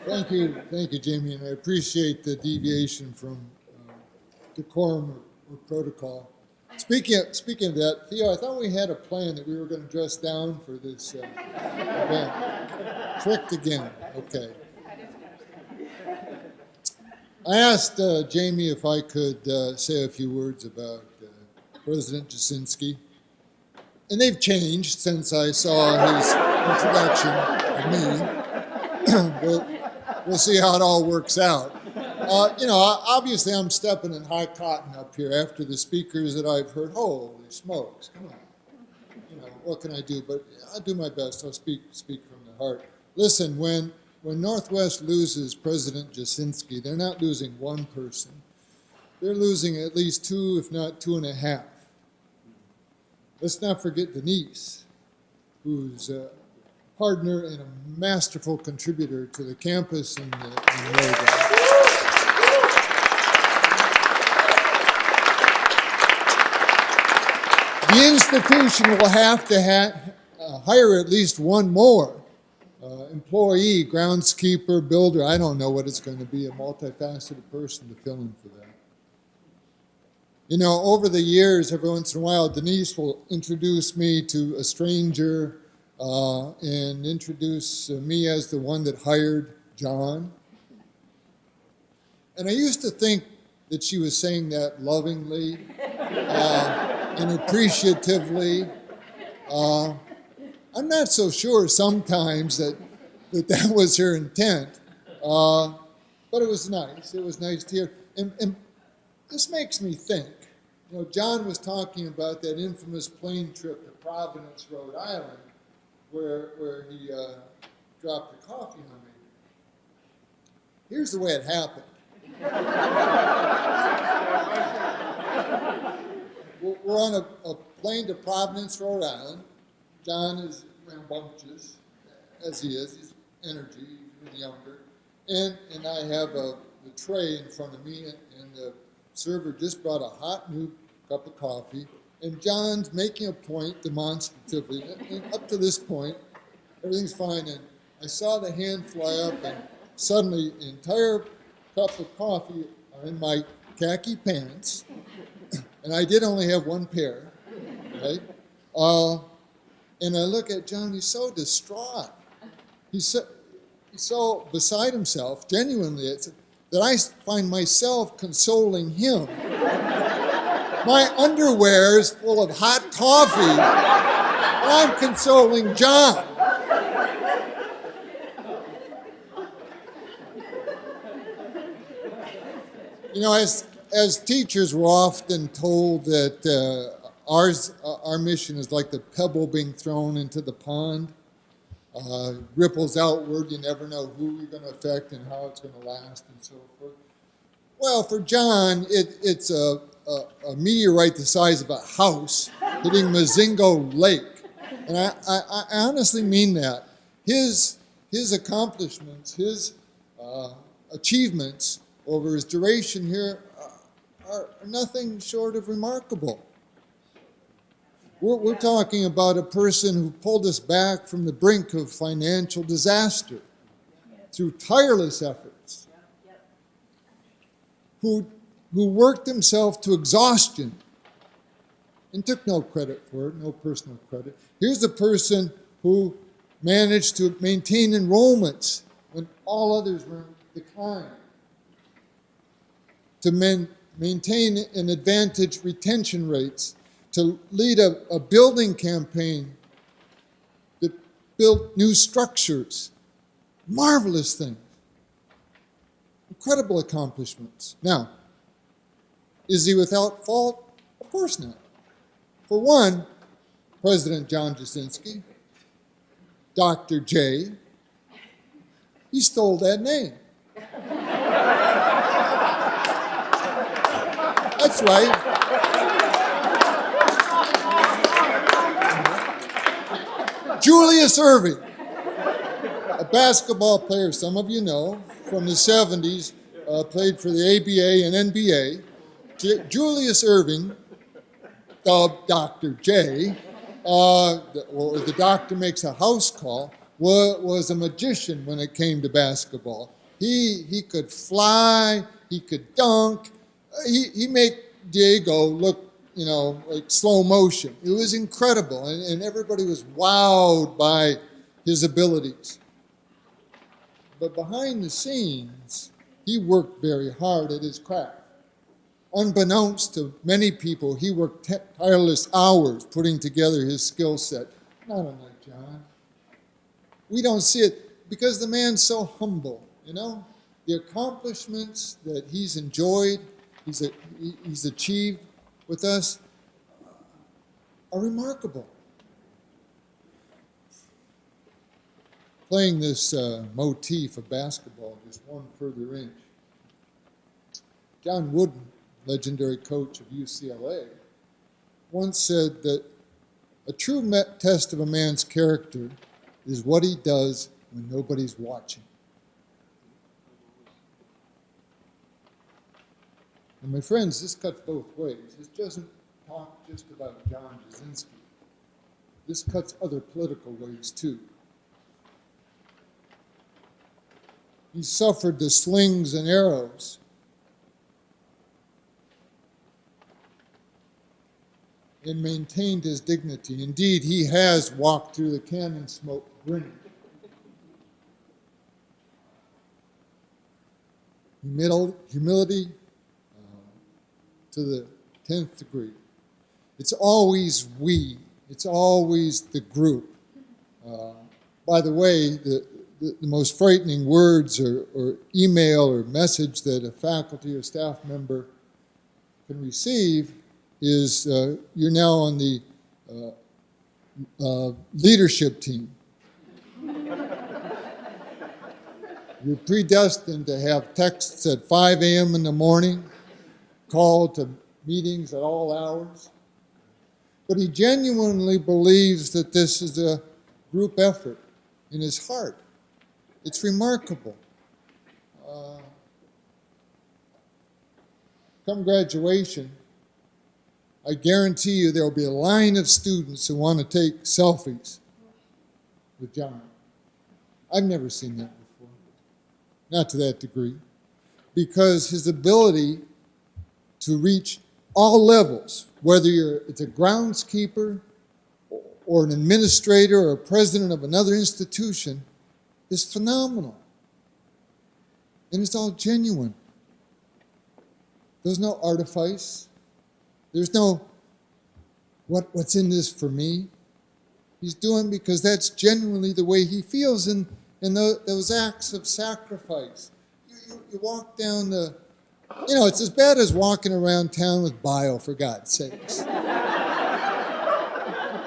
Thank you, Jamie, and I appreciate the deviation from decorum or protocol. Speaking of that, Theo, I thought we had a plan that we were going to dress down for this event. Tricked again. Okay. I asked Jamie if I could say a few words about President Jasinski. And they've changed since I saw his introduction of me. We'll see how it all works out. Obviously I'm stepping in high cotton up here after the speakers that I've heard. Holy smokes, come on. What can I do? But I'll do my best. I'll speak from the heart. Listen, when Northwest loses President Jasinski, they're not losing one person. They're losing at least two, if not 2.5. Let's not forget Denise, who's a partner and a masterful contributor to the campus and the The institution will have to hire at least one more employee, groundskeeper, builder. I don't know what it's going to be, a multifaceted person to fill in for that. Over the years, every once in a while, Denise will introduce me to a stranger and introduce me as the one that hired John. And I used to think that she was saying that lovingly and appreciatively. I'm not so sure sometimes that was her intent, but it was nice. It was nice to hear. And this makes me think. John was talking about that infamous plane trip to Providence, Rhode Island, where he dropped the coffee on me. Here's the way it happened. We're on a plane to Providence, Rhode Island. John is rambunctious, as he is. He's energy, even younger. And I have the tray in front of me, and the server just brought a hot new cup of coffee. And John's making a point demonstratively. And up to this point, everything's fine. And I saw the hand fly up, and suddenly the entire cup of coffee are in my khaki pants. And I did only have one pair, right? And I look at John, he's so distraught. He's so beside himself, genuinely, that I find myself consoling him. My underwear is full of hot coffee, and I'm consoling John. As teachers, we're often told that our mission is like the pebble being thrown into the pond. Ripples outward, you never know who you're going to affect and how it's going to last and so forth. Well, for John, it's a meteorite the size of a house hitting Mazingo Lake. And I honestly mean that. His accomplishments, his achievements over his duration here are nothing short of remarkable. We're talking about a person who pulled us back from the brink of financial disaster through tireless efforts, who worked himself to exhaustion and took no credit for it, no personal credit. Here's a person who managed to maintain enrollments when all others were in decline, to maintain and advantage retention rates, to lead a building campaign that built new structures. Marvelous things. Incredible accomplishments. Now, is he without fault? Of course not. For one, President John Jasinski, Dr. J, he stole that name. That's right. Julius Erving, a basketball player some of you know from the 70s, played for the ABA and NBA. Julius Erving, dubbed Dr. J, or the doctor makes a house call, was a magician when it came to basketball. He could fly, he could dunk. He made Diego look, like slow motion. It was incredible, and everybody was wowed by his abilities. But behind the scenes, he worked very hard at his craft. Unbeknownst to many people, he worked tireless hours putting together his skill set. Not unlike John. We don't see it because the man's so humble, The accomplishments that he's enjoyed, he's achieved with us are remarkable. Playing this motif of basketball, just one further inch. John Wooden, legendary coach of UCLA, once said that a true test of a man's character is what he does when nobody's watching. And my friends, this cuts both ways. This doesn't talk just about John Jasinski. This cuts other political ways too. He suffered the slings and arrows. And maintained his dignity. Indeed, he has walked through the cannon smoke grinning. Humility to the 10th degree. It's always we. It's always the group. By the way, the most frightening words or email or message that a faculty or staff member can receive is you're now on the leadership team. You're predestined to have texts at 5 a.m. in the morning, called to meetings at all hours. But he genuinely believes that this is a group effort in his heart. It's remarkable. Come graduation, I guarantee you there will be a line of students who want to take selfies with John. I've never seen that before, not to that degree, because his ability to reach all levels, whether it's a groundskeeper or an administrator or a president of another institution, is phenomenal. And it's all genuine. There's no artifice. There's no, what's in this for me? He's doing because that's genuinely the way he feels in those acts of sacrifice. You walk down it's as bad as walking around town with Bio, for God's sakes.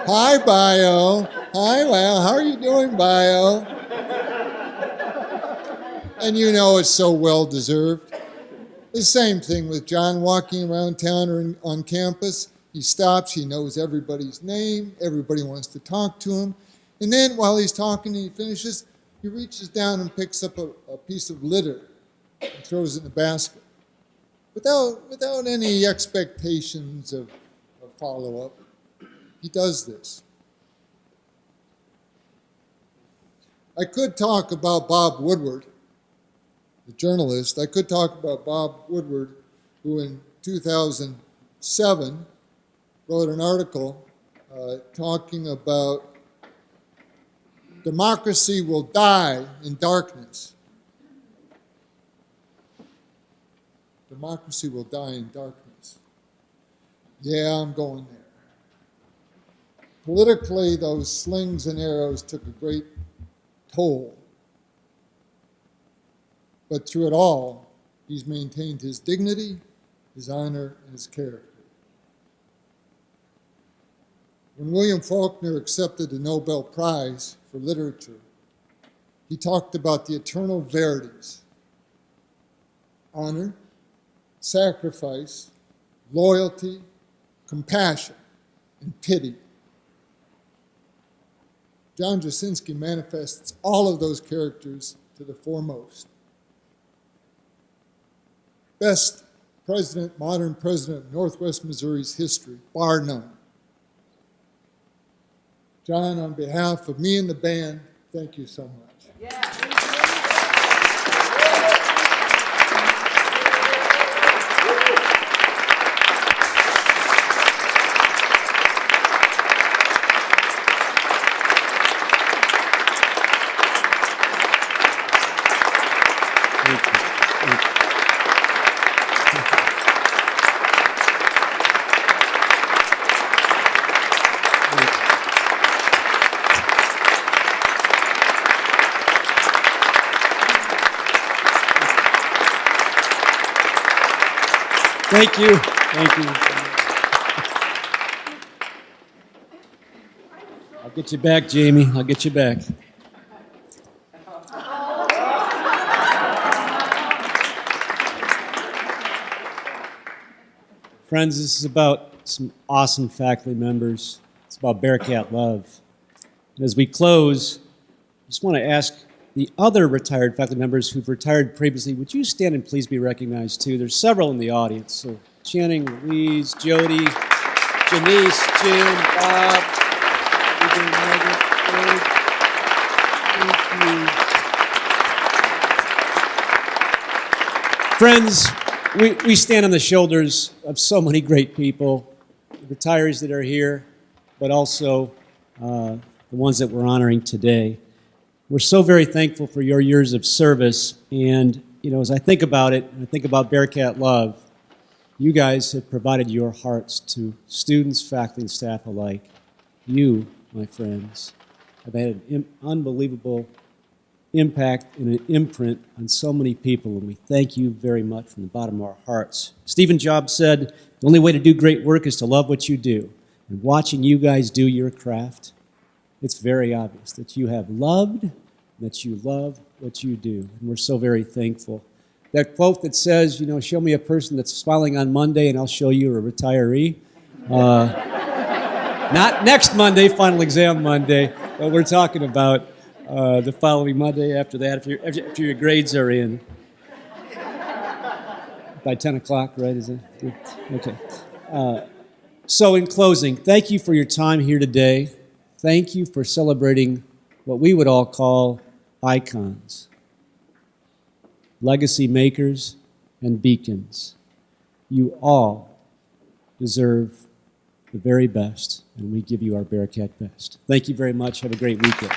Hi, Bio. Hi, well, how are you doing, Bio? And it's so well-deserved. The same thing with John walking around town or on campus. He stops, he knows everybody's name, everybody wants to talk to him. And then while he's talking and he finishes, he reaches down and picks up a piece of litter and throws it in the basket. Without any expectations of follow-up. He does this. I could talk about Bob Woodward, the journalist. I could talk about Bob Woodward, who in 2007 wrote an article talking about democracy will die in darkness. Democracy will die in darkness. Yeah, I'm going there. Politically, those slings and arrows took a great toll. But through it all, he's maintained his dignity, his honor, and his character. When William Faulkner accepted the Nobel Prize for Literature, he talked about the eternal verities: honor, sacrifice, loyalty, compassion, and pity. John Jasinski manifests all of those characters to the foremost. Best president, modern president of Northwest Missouri's history, bar none. John, on behalf of me and the band, thank you so much. Yeah. Thank you. Thank you. I'll get you back, Jamie. I'll get you back. Friends, this is about some awesome faculty members. It's about Bearcat love. And as we close, I just want to ask the other retired faculty members who've retired previously, would you stand and please be recognized too? There's several in the audience. So Channing, Louise, Jody, Janice, Jim, Bob, Margaret, Greg. Thank you. Friends, we stand on the shoulders of so many great people, the retirees that are here, but also the ones that we're honoring today. We're so very thankful for your years of service, and as I think about it, and I think about Bearcat Love, you guys have provided your hearts to students, faculty, and staff alike. You, my friends, have had an unbelievable impact and an imprint on so many people, and we thank you very much from the bottom of our hearts. Stephen Jobs said, the only way to do great work is to love what you do. And watching you guys do your craft, it's very obvious that you have loved, that you love what you do. And we're so very thankful. That quote that says, show me a person that's smiling on Monday and I'll show you a retiree. Not next Monday, final exam Monday, but we're talking about the following Monday after that, after your grades are in. By 10 o'clock, right? Is it? Okay. So in closing, thank you for your time here today. Thank you for celebrating what we would all call icons, legacy makers, and beacons. You all deserve the very best, and we give you our Bearcat best. Thank you very much. Have a great weekend.